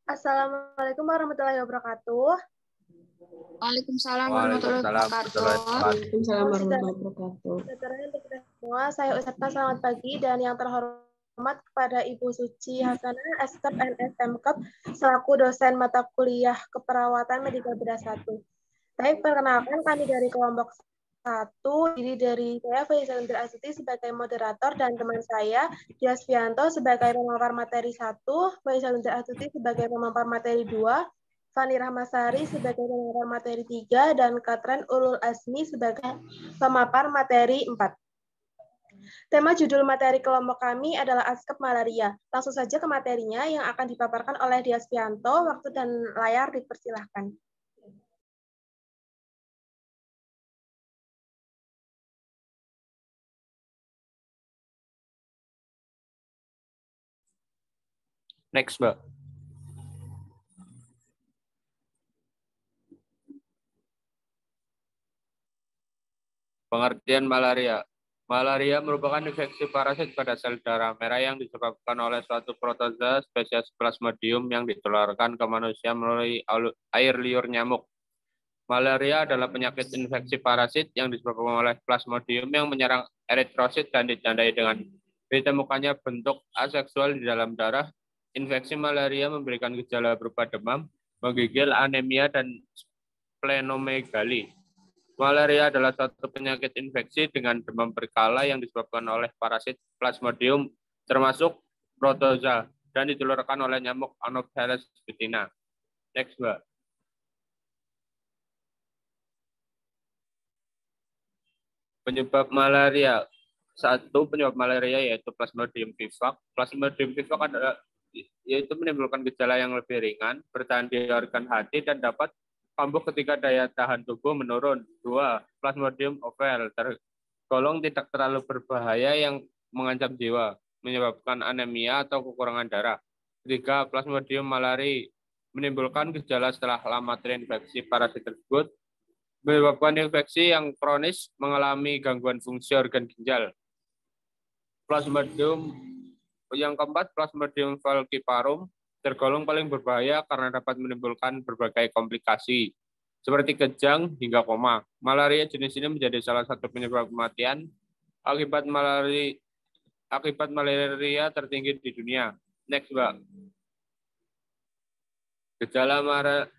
Assalamualaikum warahmatullahi wabarakatuh. Waalaikumsalam warahmatullahi Waalaikumsalam warahmatullahi wabarakatuh. wabarakatuh. Untuk kita semua, saya ucapkan selamat pagi dan yang terhormat kepada Ibu Suci Hasanah, SKEP NS MKEP, selaku dosen mata kuliah keperawatan medikal bedah 1. Baik, perkenalkan kami dari kelompok 1, diri dari saya Faisal Indra Astuti sebagai moderator dan teman saya Dias Fianto sebagai pemampar materi 1, Faisal Indra Astuti sebagai pemampar materi 2, Fani Rahmasari sebagai pemampar materi 3, dan Katren Ulul Asmi sebagai pemampar materi 4. Tema judul materi kelompok kami adalah ASKEP Malaria. Langsung saja ke materinya yang akan dipaparkan oleh Dias Fianto. Waktu dan layar dipersilahkan. Next, Mbak. Pengertian malaria. Malaria merupakan infeksi parasit pada sel darah merah yang disebabkan oleh suatu protozoa spesies Plasmodium yang ditularkan ke manusia melalui air liur nyamuk. Malaria adalah penyakit infeksi parasit yang disebabkan oleh Plasmodium yang menyerang eritrosit dan ditandai dengan ditemukannya bentuk aseksual di dalam darah. Infeksi malaria memberikan gejala berupa demam, menggigil, anemia, dan splenomegali. Malaria adalah suatu penyakit infeksi dengan demam berkala yang disebabkan oleh parasit Plasmodium, termasuk protozoa, dan ditularkan oleh nyamuk Anopheles betina. Next, Mbak. Penyebab malaria. Satu penyebab malaria yaitu Plasmodium vivax. Plasmodium vivax adalah yaitu menimbulkan gejala yang lebih ringan, bertahan di organ hati, dan dapat kambuh ketika daya tahan tubuh menurun. 2. Plasmodium ovale tergolong tidak terlalu berbahaya yang mengancam jiwa, menyebabkan anemia atau kekurangan darah. 3. Plasmodium malariae menimbulkan gejala setelah lama terinfeksi parasit tersebut, menyebabkan infeksi yang kronis, mengalami gangguan fungsi organ ginjal. Plasmodium yang keempat, Plasmodium falciparum tergolong paling berbahaya karena dapat menimbulkan berbagai komplikasi seperti kejang hingga koma. Malaria jenis ini menjadi salah satu penyebab kematian akibat malaria tertinggi di dunia. Next, Mbak. Gejala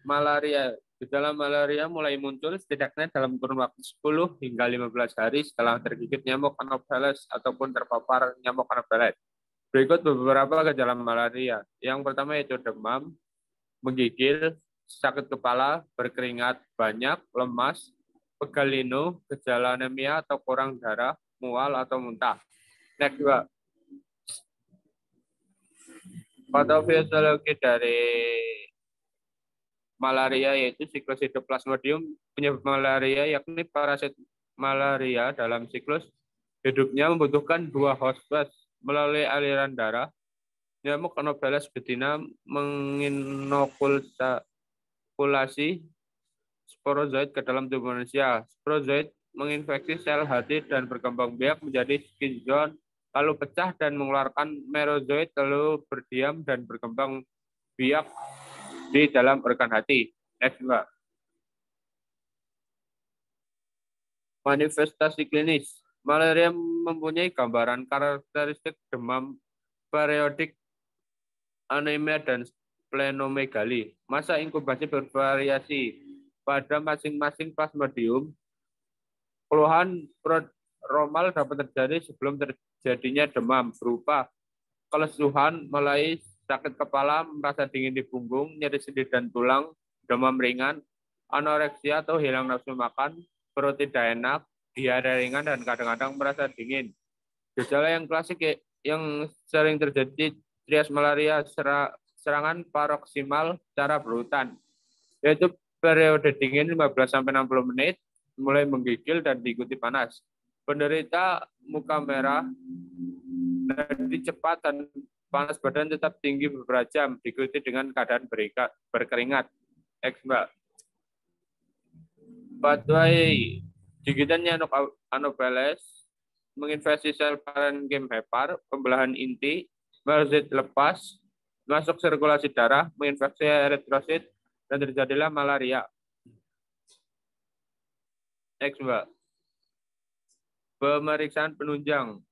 malaria. Gejala malaria mulai muncul setidaknya dalam kurun waktu 10 hingga 15 hari setelah tergigit nyamuk Anopheles ataupun terpapar nyamuk Anopheles. Berikut beberapa gejala malaria. Yang pertama yaitu demam, menggigil, sakit kepala, berkeringat banyak, lemas, pegal linu, gejala anemia atau kurang darah, mual atau muntah. Next, Mbak. Patofisiologi dari malaria yaitu siklus hidup Plasmodium. Penyebab malaria yakni parasit malaria dalam siklus hidupnya membutuhkan 2 host melalui aliran darah. Nyamuk Anopheles betina menginokulasi sporozoid ke dalam tubuh manusia. Sporozoid menginfeksi sel hati dan berkembang biak menjadi skin zone, lalu pecah dan mengeluarkan merozoid, lalu berdiam dan berkembang biak di dalam organ hati. Next, Mbak. Manifestasi klinis. Malaria mempunyai gambaran karakteristik demam periodik, anemia, dan splenomegali. Masa inkubasi bervariasi pada masing-masing Plasmodium. Keluhan prodromal dapat terjadi sebelum terjadinya demam berupa kelesuhan, mulai sakit kepala, merasa dingin di punggung, nyeri sendi dan tulang, demam ringan, anoreksia atau hilang nafsu makan, perut tidak enak, diare ringan, dan kadang-kadang merasa dingin. Gejala yang klasik yang sering terjadi trias malaria serangan paroksimal secara berurutan, yaitu periode dingin 15-60 menit, mulai menggigil dan diikuti panas. Penderita muka merah, nadi cepat, dan panas badan tetap tinggi beberapa jam, diikuti dengan keadaan berkeringat. Next, Mbak. Pathway gigitan nyamuk Anopheles menginfeksi sel parenchyma hepar, pembelahan inti, merozoid lepas, masuk sirkulasi darah, menginfeksi eritrosit, dan terjadilah malaria. Next, Mbak. Pemeriksaan penunjang.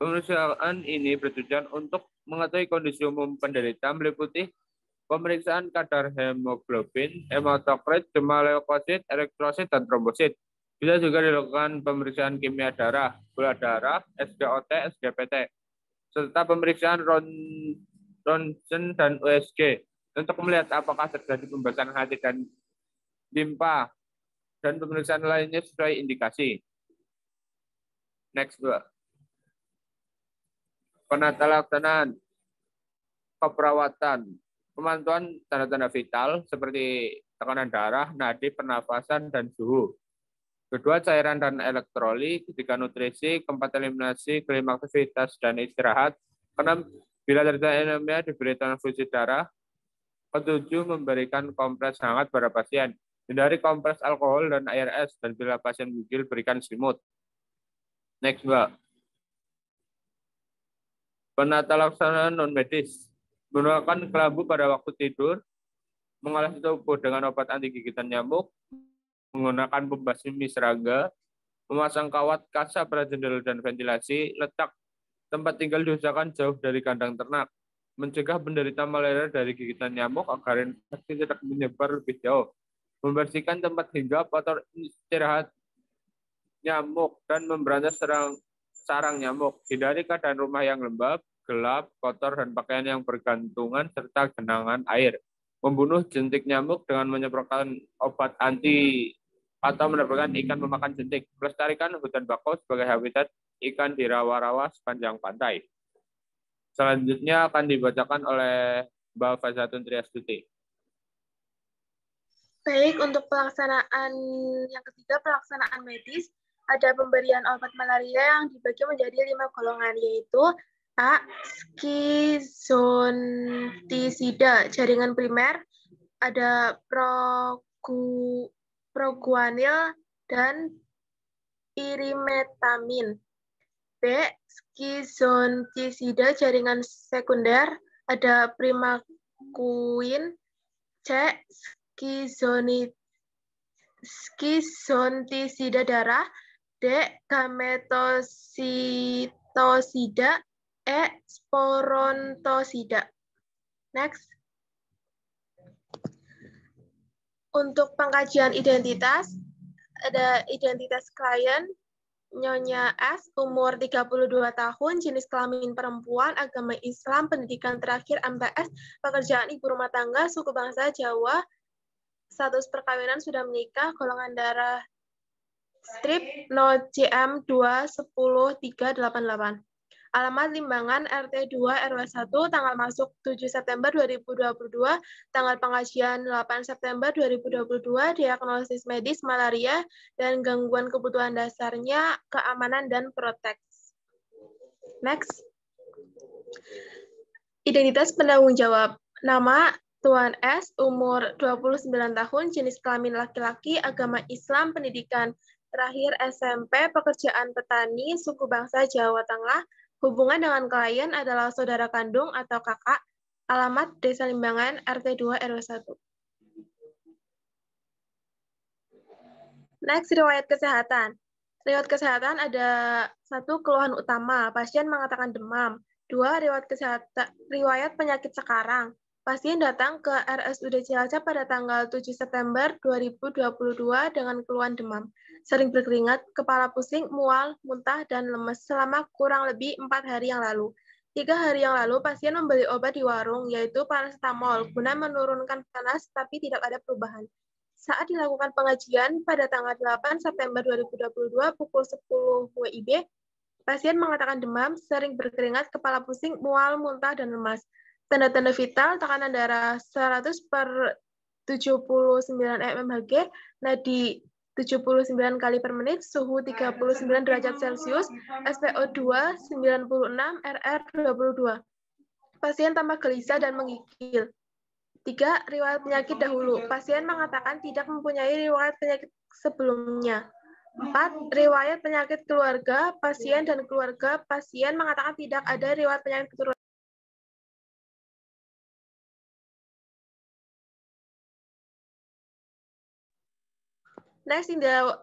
Pemeriksaan ini bertujuan untuk mengetahui kondisi umum penderita meliputi pemeriksaan kadar hemoglobin, hematokrit, jumlah leukosit, eritrosit, dan trombosit. Bisa juga dilakukan pemeriksaan kimia darah, gula darah, SGOT, SGPT, serta pemeriksaan ronsen dan USG untuk melihat apakah terjadi pembesaran hati dan limpa dan pemeriksaan lainnya sesuai indikasi. Next, Mbak. Penata laksanaan keperawatan, pemantauan tanda-tanda vital seperti tekanan darah, nadi, pernafasan, dan suhu. Kedua, cairan dan elektrolit. Ketiga, nutrisi. Keempat, eliminasi, kelima, aktivitas dan istirahat. Keenam, bila terjadi anemia, diberi transfusi darah. Ketujuh, memberikan kompres hangat pada pasien. Hindari kompres alkohol dan air es, dan bila pasien gigil, berikan selimut. Next, Mbak. Penata laksanaan non-medis. Menggunakan kelambu pada waktu tidur, mengolah tubuh dengan obat anti gigitan nyamuk, menggunakan pembasmi serangga, memasang kawat kasa pada jendela dan ventilasi, letak tempat tinggal diusahakan jauh dari kandang ternak, mencegah penderita malaria dari gigitan nyamuk agar infeksi tidak menyebar lebih jauh, membersihkan tempat hinggap atau istirahat nyamuk, dan memberantas sarang nyamuk. Hindari keadaan rumah yang lembab, gelap, kotor, dan pakaian yang bergantungan, serta genangan air. Membunuh jentik nyamuk dengan menyemprotkan obat anti atau menerbangkan ikan memakan jentik. Melestarikan hutan bakau sebagai habitat ikan di rawa-rawa sepanjang pantai. Selanjutnya akan dibacakan oleh Mbak Fazatun Triastuti. Baik, untuk pelaksanaan yang ketiga, pelaksanaan medis, ada pemberian obat malaria yang dibagi menjadi 5 golongan, yaitu A. Skizontisida jaringan primer, ada proguanil dan pirimetamin. B. Skizontisida jaringan sekunder, ada primaquine. C. Skizontisida darah. D. Gametositosida. E. Sporontosida. Next. Untuk pengkajian identitas, ada identitas klien, Nyonya S, umur 32 tahun, jenis kelamin perempuan, agama Islam, pendidikan terakhir MTS, pekerjaan ibu rumah tangga, suku bangsa Jawa, status perkawinan sudah menikah, golongan darah strip 0CM 210-388. Alamat Limbangan RT 2 RW 1, tanggal masuk 7 September 2022, tanggal pengajian 8 September 2022, diagnosis medis malaria dan gangguan kebutuhan dasarnya, keamanan dan proteks. Next. Identitas penanggung jawab. Nama Tuan S, umur 29 tahun, jenis kelamin laki-laki, agama Islam, pendidikan terakhir SMP, pekerjaan petani, suku bangsa Jawa Tengah. Hubungan dengan klien adalah saudara kandung atau kakak. Alamat Desa Limbangan, RT 2 RW 1. Next, riwayat kesehatan. Riwayat kesehatan ada 1, keluhan utama, pasien mengatakan demam. 2, riwayat penyakit sekarang. Pasien datang ke RSUD Cilacap pada tanggal 7 September 2022 dengan keluhan demam, sering berkeringat, kepala pusing, mual, muntah, dan lemes selama kurang lebih 4 hari yang lalu. 3 hari yang lalu, pasien membeli obat di warung, yaitu paracetamol, guna menurunkan panas, tapi tidak ada perubahan. Saat dilakukan pengajian pada tanggal 8 September 2022 pukul 10 WIB, pasien mengatakan demam, sering berkeringat, kepala pusing, mual, muntah, dan lemas. Tanda-tanda vital, tekanan darah 100/79 mmHg, nadi 79 kali per menit, suhu 39 derajat Celcius, SpO2 96, RR 22. Pasien tambah gelisah dan menggigil. 3. Riwayat penyakit dahulu. Pasien mengatakan tidak mempunyai riwayat penyakit sebelumnya. 4. Riwayat penyakit keluarga. Pasien dan keluarga pasien mengatakan tidak ada riwayat penyakit keturunan. Next,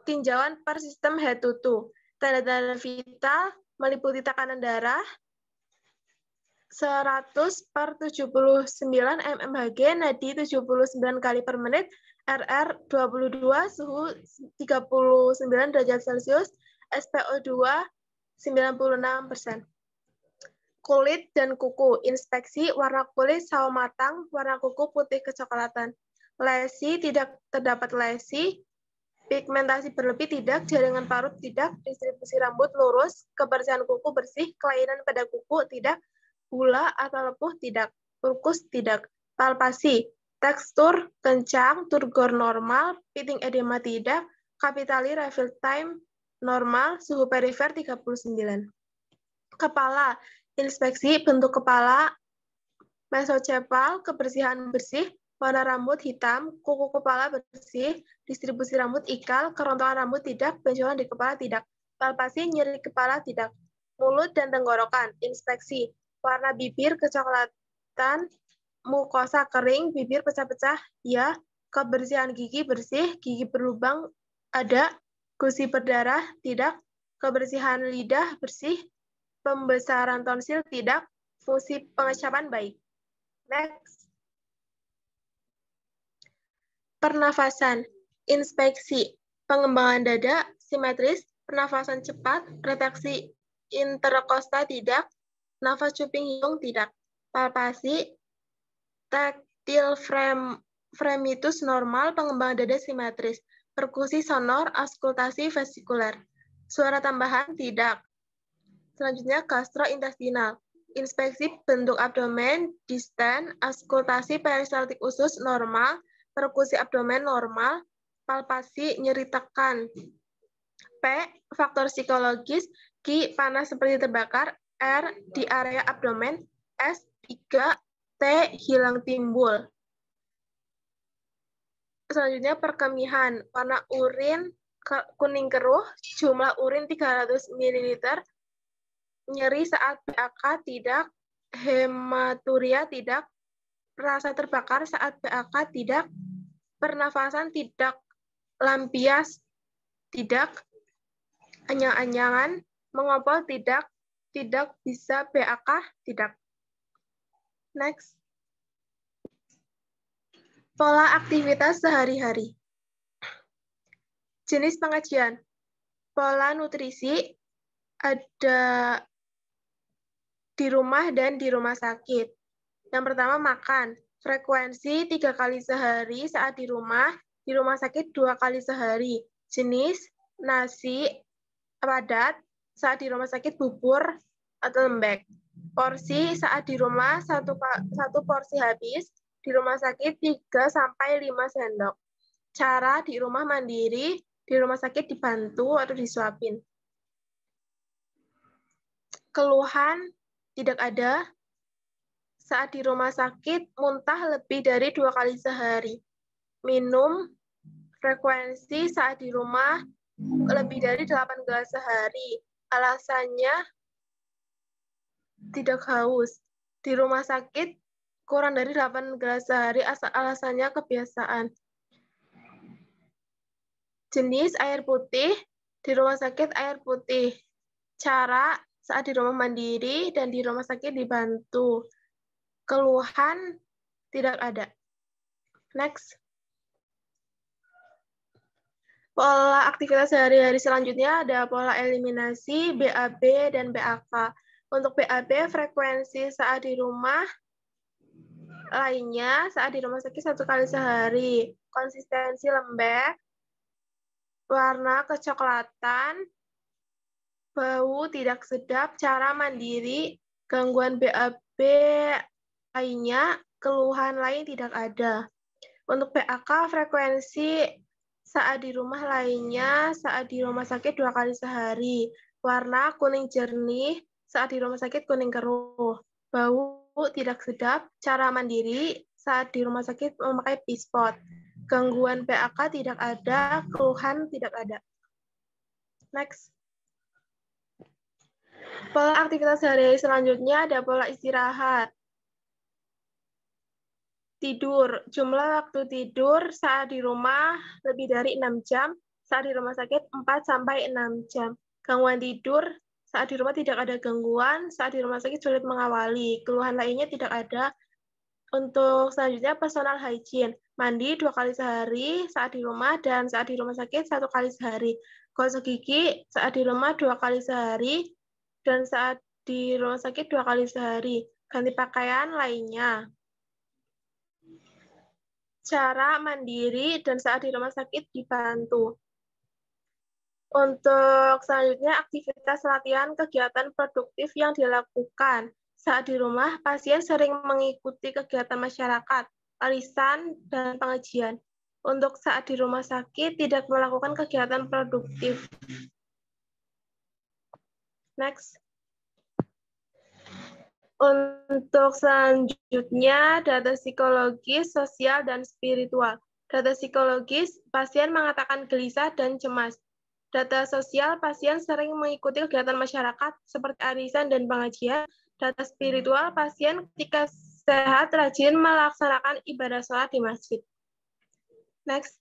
tinjauan per sistem head to toe. Tanda-tanda vital meliputi tekanan darah 100/79 mmHg, nadi 79 kali per menit, RR 22, suhu 39 derajat Celcius, SpO2 96%. Kulit dan kuku. Inspeksi warna kulit sawo matang, warna kuku putih kecoklatan. Lesi tidak terdapat lesi. Pigmentasi berlebih tidak, jaringan parut tidak, distribusi rambut lurus, kebersihan kuku bersih, kelainan pada kuku tidak, gula atau lepuh tidak, ulkus tidak. Palpasi, tekstur kencang, turgor normal, pitting edema tidak, kapitali refill time normal, suhu perifer 39. Kepala, inspeksi bentuk kepala, mesocepal, kebersihan bersih, warna rambut hitam, kuku kepala bersih, distribusi rambut ikal, kerontokan rambut tidak, benjolan di kepala tidak, palpasi nyeri kepala tidak. Mulut dan tenggorokan, inspeksi, warna bibir kecoklatan, mukosa kering, bibir pecah-pecah, ya, kebersihan gigi bersih, gigi berlubang ada, gusi berdarah tidak, kebersihan lidah bersih, pembesaran tonsil tidak, fungsi pengecapan baik. Next. Pernafasan, inspeksi, pengembangan dada, simetris, pernafasan cepat, retraksi interkosta tidak, nafas cuping hidung tidak, palpasi, taktil fremitus normal, pengembangan dada simetris, perkusi sonor, auskultasi vesikuler, suara tambahan tidak. Selanjutnya gastrointestinal, inspeksi bentuk abdomen, distan, auskultasi peristaltik usus normal, perkusi abdomen normal, palpasi nyeri tekan. P. Faktor psikologis, Q. Panas seperti terbakar, R. Di area abdomen, S. 3. T. Hilang timbul. Selanjutnya perkemihan, warna urin kuning keruh, jumlah urin 300 ml, nyeri saat BAK tidak, hematuria tidak, rasa terbakar saat BAK tidak, pernafasan tidak, lampias tidak, anyang-anyangan, mengopol tidak, tidak bisa BAK tidak. Next. Pola aktivitas sehari-hari. Jenis pengajian. Pola nutrisi ada di rumah dan di rumah sakit. Yang pertama makan. Frekuensi 3 kali sehari saat di rumah sakit 2 kali sehari. Jenis nasi padat, saat di rumah sakit bubur atau lembek. Porsi saat di rumah 1 porsi habis, di rumah sakit 3-5 sendok. Cara di rumah mandiri, di rumah sakit dibantu atau disuapin. Keluhan tidak ada. Saat di rumah sakit, muntah lebih dari 2 kali sehari. Minum, frekuensi saat di rumah lebih dari 8 gelas sehari. Alasannya tidak haus. Di rumah sakit, kurang dari 8 gelas sehari, alasannya kebiasaan. Jenis air putih, di rumah sakit air putih. Cara saat di rumah mandiri dan di rumah sakit dibantu. Keluhan tidak ada. Next. Pola aktivitas sehari-hari selanjutnya ada pola eliminasi, BAB, dan BAK. Untuk BAB, frekuensi saat di rumah lainnya, saat di rumah sakit 1 kali sehari. Konsistensi lembek, warna kecoklatan, bau tidak sedap, cara mandiri, gangguan BAB lainnya, keluhan lain tidak ada. Untuk BAK, frekuensi saat di rumah lainnya, saat di rumah sakit 2 kali sehari. Warna kuning jernih, saat di rumah sakit kuning keruh. Bau tidak sedap, cara mandiri, saat di rumah sakit memakai pispot. Gangguan BAK tidak ada, keluhan tidak ada. Next. Pola aktivitas sehari-hari selanjutnya ada pola istirahat. Tidur, jumlah waktu tidur saat di rumah lebih dari 6 jam, saat di rumah sakit 4-6 jam. Gangguan tidur, saat di rumah tidak ada gangguan, saat di rumah sakit sulit mengawali. Keluhan lainnya tidak ada. Untuk selanjutnya personal hygiene, mandi 2 kali sehari saat di rumah dan saat di rumah sakit 1 kali sehari. Gosok gigi saat di rumah 2 kali sehari dan saat di rumah sakit 2 kali sehari. Ganti pakaian lainnya. Cara mandiri dan saat di rumah sakit dibantu. Untuk selanjutnya, aktivitas latihan kegiatan produktif yang dilakukan. Saat di rumah, pasien sering mengikuti kegiatan masyarakat, arisan, dan pengajian. Untuk saat di rumah sakit, tidak melakukan kegiatan produktif. Next. Untuk selanjutnya, data psikologis, sosial, dan spiritual. Data psikologis, pasien mengatakan gelisah dan cemas. Data sosial, pasien sering mengikuti kegiatan masyarakat seperti arisan dan pengajian. Data spiritual, pasien ketika sehat rajin melaksanakan ibadah sholat di masjid. Next.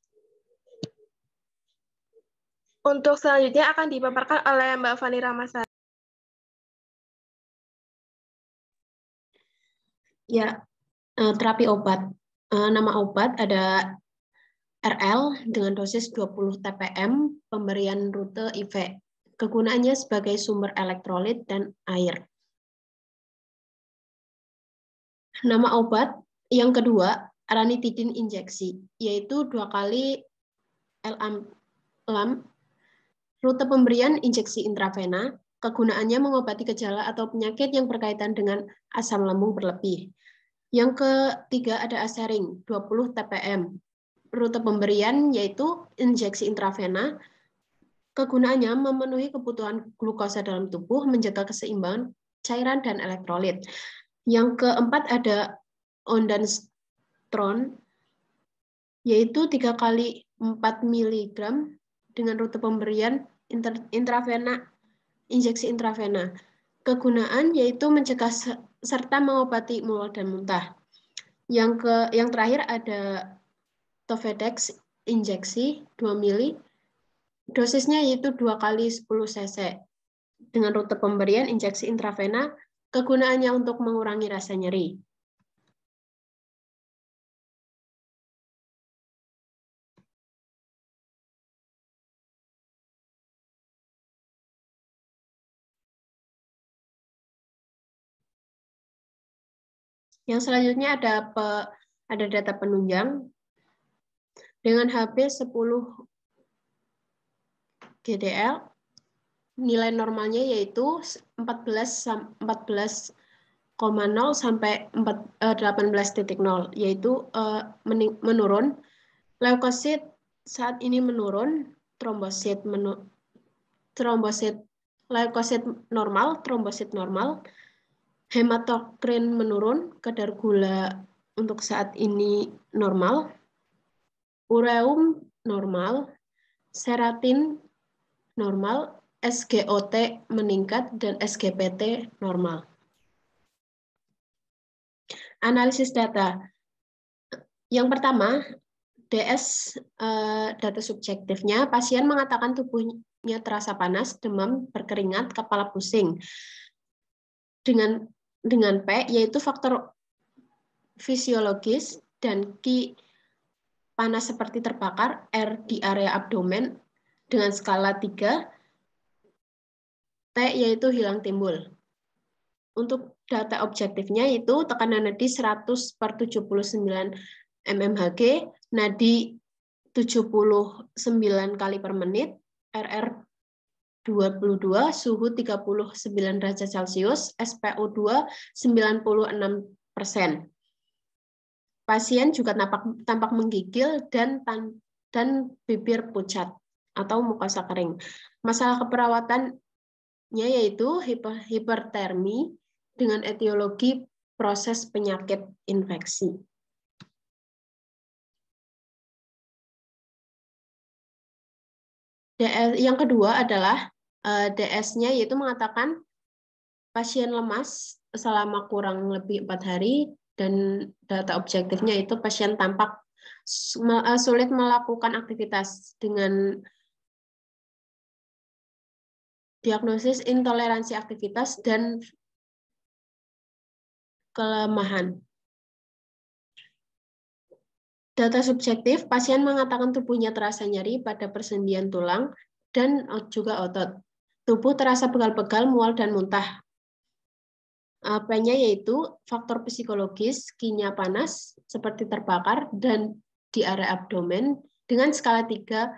Untuk selanjutnya akan dipaparkan oleh Mbak Fani Ramasari. Ya, terapi obat. Nama obat ada RL dengan dosis 20 TPM, pemberian rute IV. Kegunaannya sebagai sumber elektrolit dan air. Nama obat yang kedua, ranitidin injeksi, yaitu 2 kali LAM. Rute pemberian injeksi intravena, kegunaannya mengobati gejala atau penyakit yang berkaitan dengan asam lambung berlebih. Yang ketiga ada asaring, 20 TPM. Rute pemberian yaitu injeksi intravena. Kegunaannya memenuhi kebutuhan glukosa dalam tubuh, menjaga keseimbangan cairan dan elektrolit. Yang keempat ada ondansetron, yaitu 3 kali 4 mg dengan rute pemberian intravena, injeksi intravena. Kegunaan yaitu mencegah serta mengobati mual dan muntah. Yang terakhir ada Tovedex injeksi 2 mili. Dosisnya yaitu 2 kali 10 cc. Dengan rute pemberian injeksi intravena, kegunaannya untuk mengurangi rasa nyeri. Yang selanjutnya ada data penunjang dengan HB 10 GDL, nilai normalnya yaitu 14,0 sampai 18,0, yaitu menurun. Leukosit saat ini menurun, leukosit normal, trombosit normal. Hematokrin menurun, kadar gula untuk saat ini normal, ureum normal, seratin normal, SGOT meningkat, dan SGPT normal. Analisis data. Yang pertama, DS data subjektifnya, pasien mengatakan tubuhnya terasa panas, demam, berkeringat, kepala pusing. Dengan P, yaitu faktor fisiologis, dan Q, panas seperti terbakar, R di area abdomen dengan skala 3, T yaitu hilang timbul. Untuk data objektifnya itu tekanan nadi 100/79 mmHg, nadi 79 kali per menit, RR 22, suhu 39 derajat Celcius, SpO2 96%. Pasien juga tampak menggigil dan bibir pucat atau mukosa kering. Masalah keperawatannya yaitu hipertermi dengan etiologi proses penyakit infeksi. Yang kedua adalah DS-nya, yaitu mengatakan pasien lemas selama kurang lebih 4 hari, dan data objektifnya itu pasien tampak sulit melakukan aktivitas dengan diagnosis intoleransi aktivitas dan kelemahan. Data subjektif, pasien mengatakan tubuhnya terasa nyeri pada persendian tulang dan juga otot. Tubuh terasa pegal-pegal, mual, dan muntah. P-nya yaitu faktor psikologis, kinya panas, seperti terbakar, dan di area abdomen dengan skala 3,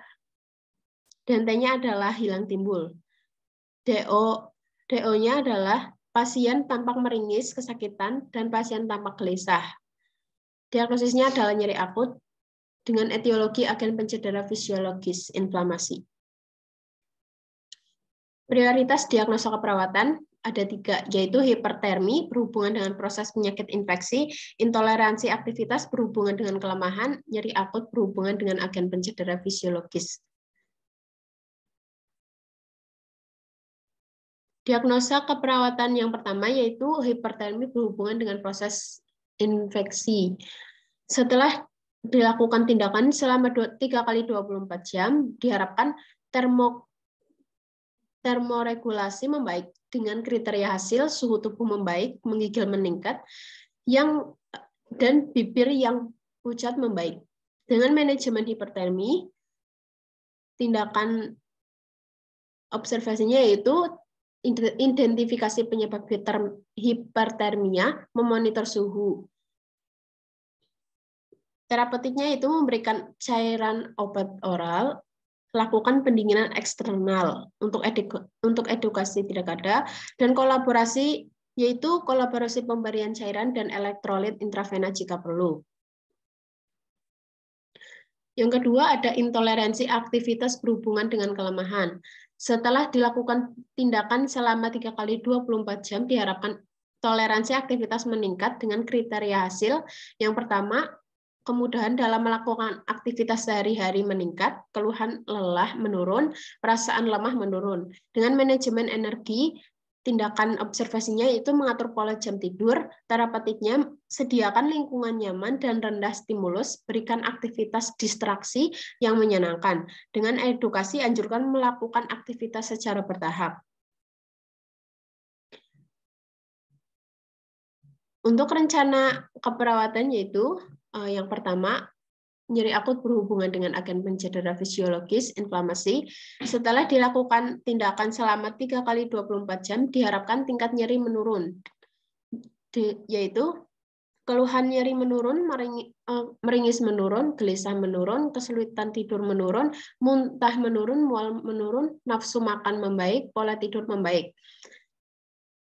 dan T-nya adalah hilang timbul. DO-nya adalah pasien tampak meringis, kesakitan, dan pasien tampak gelisah. Diagnosisnya adalah nyeri akut dengan etiologi agen pencedera fisiologis inflamasi. Prioritas diagnosa keperawatan ada 3, yaitu hipertermi berhubungan dengan proses penyakit infeksi, intoleransi aktivitas berhubungan dengan kelemahan, nyeri akut berhubungan dengan agen pencedera fisiologis. Diagnosa keperawatan yang pertama yaitu hipertermi berhubungan dengan proses infeksi. Setelah dilakukan tindakan selama 3 kali 24 jam, diharapkan termoregulasi membaik dengan kriteria hasil suhu tubuh membaik, menggigil meningkat, dan bibir yang pucat membaik. Dengan manajemen hipertermi, tindakan observasinya yaitu identifikasi penyebab hipertermia, memonitor suhu. Terapeutiknya itu memberikan cairan obat oral, lakukan pendinginan eksternal untuk edukasi tidak ada, dan kolaborasi yaitu kolaborasi pemberian cairan dan elektrolit intravena jika perlu. Yang kedua ada intoleransi aktivitas berhubungan dengan kelemahan. Setelah dilakukan tindakan selama 3 kali 24 jam, diharapkan toleransi aktivitas meningkat dengan kriteria hasil. Yang pertama, kemudahan dalam melakukan aktivitas sehari-hari meningkat, keluhan lelah menurun, perasaan lemah menurun. Dengan manajemen energi, tindakan observasinya itu mengatur pola jam tidur, terapeutiknya sediakan lingkungan nyaman dan rendah stimulus, berikan aktivitas distraksi yang menyenangkan. Dengan edukasi, anjurkan melakukan aktivitas secara bertahap. Untuk rencana keperawatan yaitu yang pertama, nyeri akut berhubungan dengan agen pencedera fisiologis, inflamasi. Setelah dilakukan tindakan selama 3 kali 24 jam, diharapkan tingkat nyeri menurun, yaitu keluhan nyeri menurun, meringis menurun, gelisah menurun, kesulitan tidur menurun, muntah menurun, mual menurun, nafsu makan membaik, pola tidur membaik.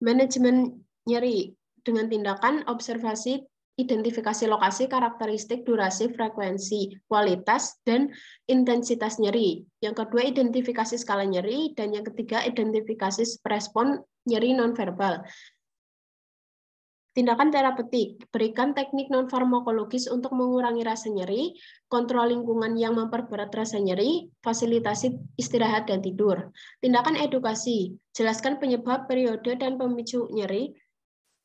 Manajemen nyeri dengan tindakan observasi, identifikasi lokasi, karakteristik, durasi, frekuensi, kualitas, dan intensitas nyeri. Yang kedua, identifikasi skala nyeri. Dan yang ketiga, identifikasi respon nyeri nonverbal. Tindakan terapeutik, berikan teknik non-farmakologis untuk mengurangi rasa nyeri, kontrol lingkungan yang memperberat rasa nyeri, fasilitasi istirahat dan tidur. Tindakan edukasi, jelaskan penyebab, periode, dan pemicu nyeri,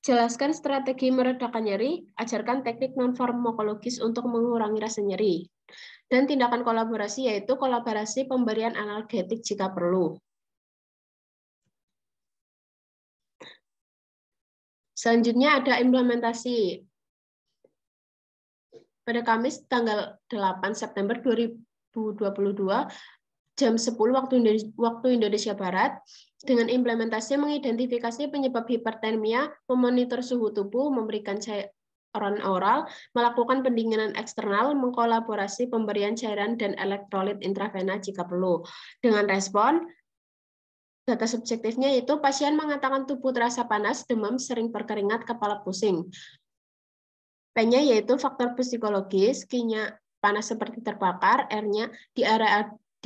jelaskan strategi meredakan nyeri, ajarkan teknik non-farmakologis untuk mengurangi rasa nyeri. Dan tindakan kolaborasi yaitu kolaborasi pemberian analgetik jika perlu. Selanjutnya ada implementasi. Pada Kamis tanggal 8 September 2022, jam 10 waktu Indonesia Barat, dengan implementasi mengidentifikasi penyebab hipertermia, memonitor suhu tubuh, memberikan cairan oral, melakukan pendinginan eksternal, mengkolaborasi pemberian cairan dan elektrolit intravena jika perlu. Dengan respon, data subjektifnya itu pasien mengatakan tubuh terasa panas, demam, sering berkeringat, kepala pusing. P-nya yaitu faktor psikologis, Q-nya panas seperti terbakar, R-nya di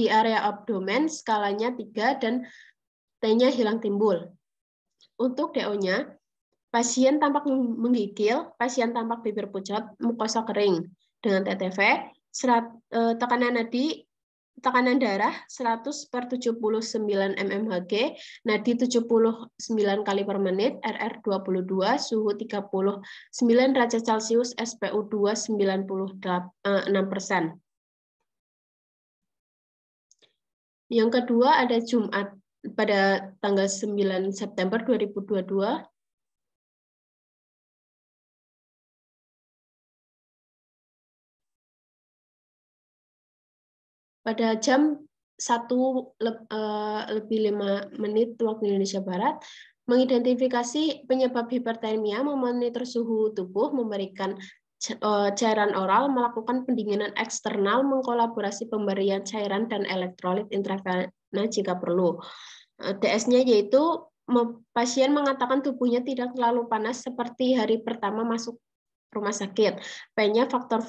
area abdomen, skalanya 3, dan T-nya hilang timbul. Untuk DO-nya, pasien tampak menggigil, pasien tampak bibir pucat, mukosa kering. Dengan TTV, tekanan darah 100/79 mmHg, nadi 79 kali per menit, RR 22, suhu 39 derajat Celcius, SPU2 96%. Yang kedua ada Jumat pada tanggal 9 September 2022. Pada jam 1:05 waktu Indonesia Barat, mengidentifikasi penyebab hipertermia, memonitor suhu tubuh, memberikan cairan oral, melakukan pendinginan eksternal, mengkolaborasi pemberian cairan dan elektrolit intravena jika perlu. DS-nya yaitu pasien mengatakan tubuhnya tidak terlalu panas seperti hari pertama masuk rumah sakit. P-nya faktor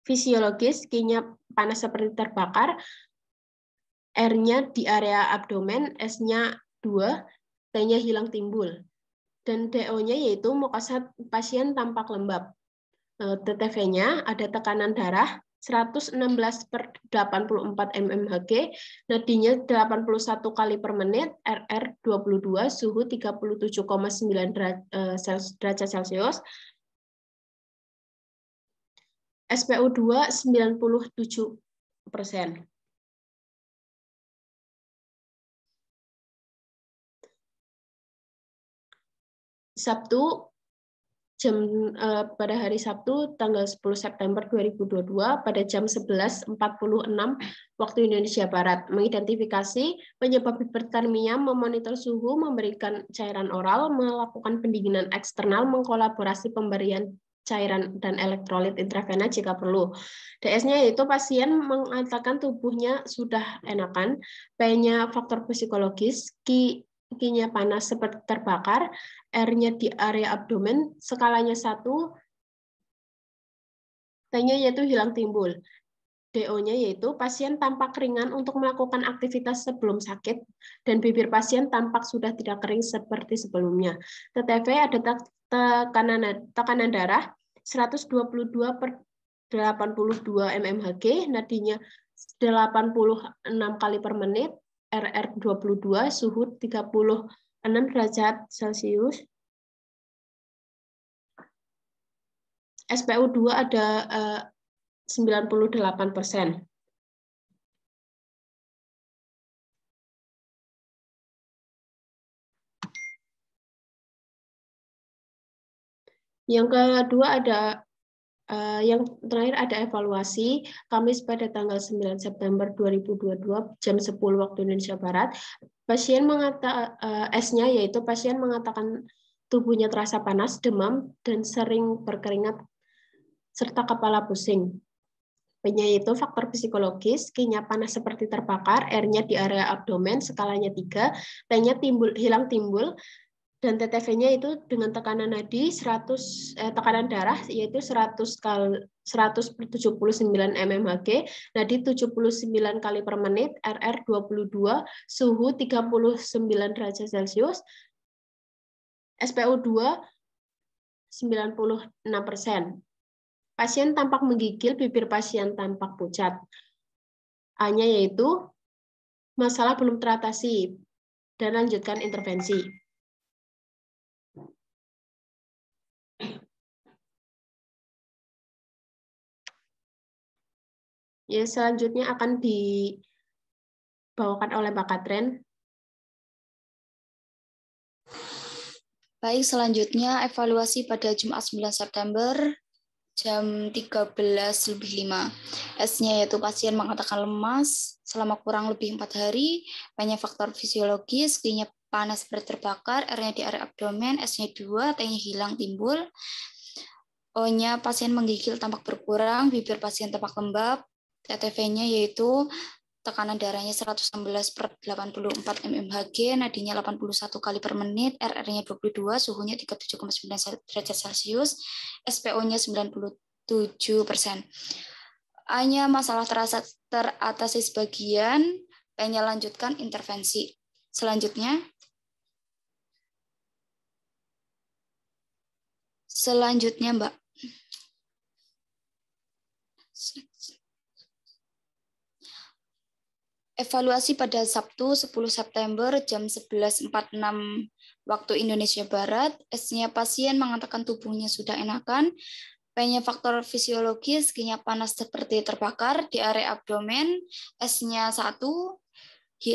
fisiologis, Q-nya panas seperti terbakar, R-nya di area abdomen, S-nya 2, T-nya hilang timbul. Dan DO-nya yaitu mukosa pasien tampak lembab. TTV-nya ada tekanan darah 116/84 mmHg, nadinya 81 kali per menit, RR 22, suhu 37,9 derajat Celcius, SpO2 97%. Sabtu, pada hari Sabtu tanggal 10 September 2022 pada jam 11.46 waktu Indonesia Barat, mengidentifikasi penyebab hipertermia, memonitor suhu, memberikan cairan oral, melakukan pendinginan eksternal, mengkolaborasi pemberian cairan dan elektrolit intravena jika perlu. DS-nya yaitu pasien mengatakan tubuhnya sudah enakan, P-nya faktor psikologis, Q-nya panas seperti terbakar, R-nya di area abdomen, skalanya 1, T-nya yaitu hilang timbul. DO-nya yaitu pasien tampak ringan untuk melakukan aktivitas sebelum sakit, dan bibir pasien tampak sudah tidak kering seperti sebelumnya. TTV ada tekanan darah 122/82 mmHg, nadinya 86 kali per menit, RR 22, suhu 36 derajat Celcius. SpO2 ada 98%. Yang kedua yang terakhir ada evaluasi. Kamis pada tanggal 9 September 2022 jam 10 waktu Indonesia Barat, pasien S-nya yaitu pasien mengatakan tubuhnya terasa panas, demam, dan sering berkeringat serta kepala pusing. P-nya yaitu faktor psikologis, Q-nya panas seperti terbakar, R-nya di area abdomen, skalanya 3, T-nya hilang timbul, dan TTV-nya itu dengan tekanan nadi tekanan darah yaitu 100/79 mmHg, nadi 79 kali per menit, RR 22, suhu 39 derajat Celcius, SpO2 96%. Pasien tampak menggigil, bibir pasien tampak pucat. A-nya yaitu masalah belum teratasi dan lanjutkan intervensi. Ya, selanjutnya akan dibawakan oleh Mbak Katrin. Baik, selanjutnya evaluasi pada Jumat 9 September jam 13:05. S-nya yaitu pasien mengatakan lemas selama kurang lebih 4 hari, banyak faktor fisiologis, Q-nya panas seperti terbakar, R-nya di area abdomen, S-nya 2, T-nya hilang timbul, O-nya pasien menggigil tampak berkurang, bibir pasien tampak lembab, TTV-nya yaitu tekanan darahnya 116/84 mmHg, nadinya 81 kali per menit, RR-nya 22, suhunya 37,9 derajat Celcius, SpO-nya 97%. A-nya masalah teratasi sebagian, P-nya lanjutkan intervensi. Selanjutnya Mbak. Evaluasi pada Sabtu 10 September jam 11.46 waktu Indonesia Barat. S-nya pasien mengatakan tubuhnya sudah enakan. P-nya faktor fisiologis, Q-nya panas seperti terbakar di area abdomen. S-nya 1,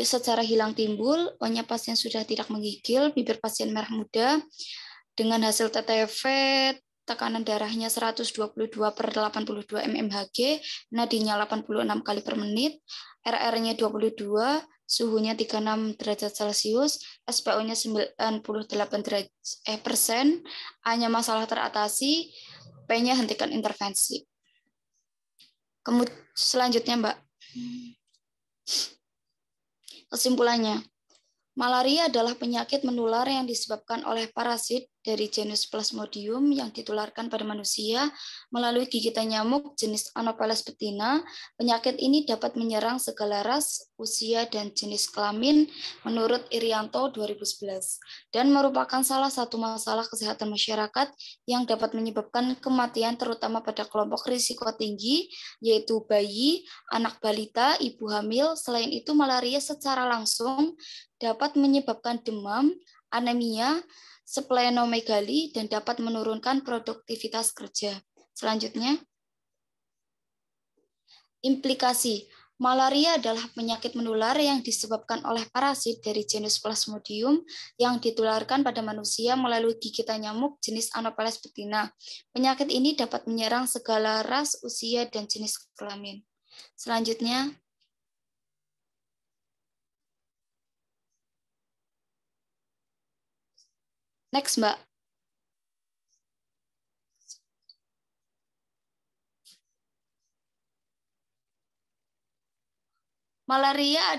secara hilang timbul, wajah pasien sudah tidak menggigil, bibir pasien merah muda, dengan hasil TTV, tekanan darahnya 122/82 mmHg, nadinya 86 kali per menit, RR-nya 22, suhunya 36 derajat Celcius, SPO-nya 98%, A-nya masalah teratasi, P-nya hentikan intervensi. Kemudian selanjutnya, Mbak. Kesimpulannya, malaria adalah penyakit menular yang disebabkan oleh parasit dari genus Plasmodium yang ditularkan pada manusia melalui gigitan nyamuk jenis Anopheles betina. Penyakit ini dapat menyerang segala ras, usia, dan jenis kelamin menurut Irianto 2011 dan merupakan salah satu masalah kesehatan masyarakat yang dapat menyebabkan kematian terutama pada kelompok risiko tinggi yaitu bayi, anak balita, ibu hamil. Selain itu, malaria secara langsung dapat menyebabkan demam, anemia, splenomegali, dan dapat menurunkan produktivitas kerja. Selanjutnya, implikasi. Malaria adalah penyakit menular yang disebabkan oleh parasit dari genus Plasmodium yang ditularkan pada manusia melalui gigitan nyamuk jenis Anopheles betina. Penyakit ini dapat menyerang segala ras, usia, dan jenis kelamin. Selanjutnya, next, Mbak. Malaria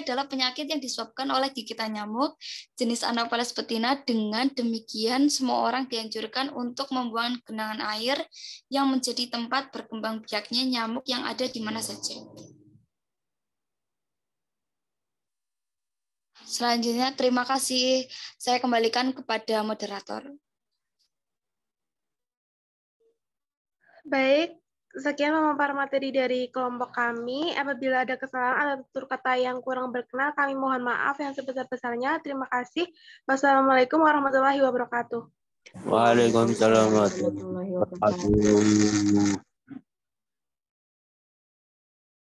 adalah penyakit yang disebabkan oleh gigitan nyamuk jenis Anopheles betina. Dengan demikian, semua orang dianjurkan untuk membuang genangan air yang menjadi tempat berkembang biaknya nyamuk yang ada di mana saja. Selanjutnya, terima kasih. Saya kembalikan kepada moderator. Baik, sekian memaparan materi dari kelompok kami. Apabila ada kesalahan atau tutur kata yang kurang berkenan, kami mohon maaf yang sebesar-besarnya. Terima kasih. Wassalamualaikum warahmatullahi wabarakatuh. Waalaikumsalam warahmatullahi wabarakatuh.